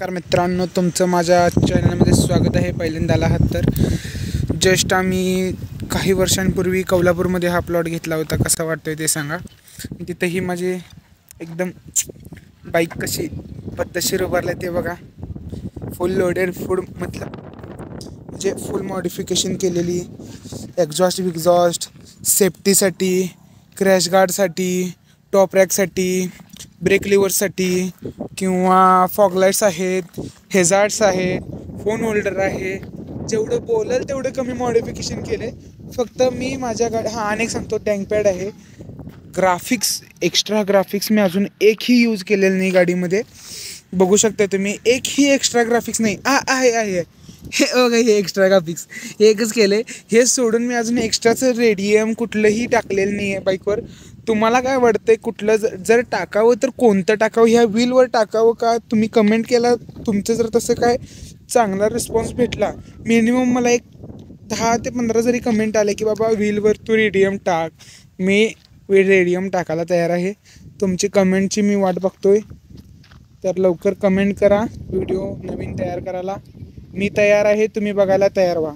नमस्कार मित्रांनो, तुमचं माझ्या चॅनलमध्ये स्वागत आहे. पहिल्यांदा आहात तर जस्ट आम्ही काही वर्षांपूर्वी कोल्हापूरमध्ये हा प्लॉट घेतला होता. कसा वाटतोय ते सांगा. तिथेही माझे एकदम बाईक कशी पद्धतशीर उभारले ते बघा. फुल लोडेड फूड म्हणजे फुल मॉडिफिकेशन केलेली, एक्झॉस्ट सेफ्टीसाठी, क्रॅश गार्डसाठी, टॉप रॅकसाठी, ब्रेक लिव्हरसाठी किंवा फॉग लाईट्स आहेत, हेझार्ड्स आहे, फोन होल्डर आहे. जेवढं बोलेल तेवढं कमी मॉडिफिकेशन केले. फक्त मी माझ्या अनेक सांगतो, टँकपॅड आहे. ग्राफिक्स, एक्स्ट्रा ग्राफिक्स मी अजून एकही यूज केलेलं नाही गाडीमध्ये. बघू शकता तुम्ही, एकही एक्स्ट्रा ग्राफिक्स नाही. आहे हे बघा, हे एक्स्ट्रा ग्राफिक्स एकच केले. हे सोडून मी अजून एक्स्ट्राचं रेडियम कुठलंही टाकलेलं नाही आहे बाईकवर. तुम्हाला काय वाटतंय, कुठलं जर टाकावं तर कोणतं टाकावं? ह्या व्हीलवर टाकावं का? तुम्ही कमेंट केला. तुमचं जर तसं काय चांगला रिस्पॉन्स भेटला, मिनिमम मला एक 10 ते 15 जरी कमेंट आले की बाबा व्हीलवर तू रेडियम टाक, मी रेडियम टाकायला तयार आहे. तुमची कमेंटची मी वाट बघतोय. तर लवकर कमेंट करा. व्हिडिओ नवीन तयार करायला मी तयार आहे. तुम्ही बघायला तयार व्हा.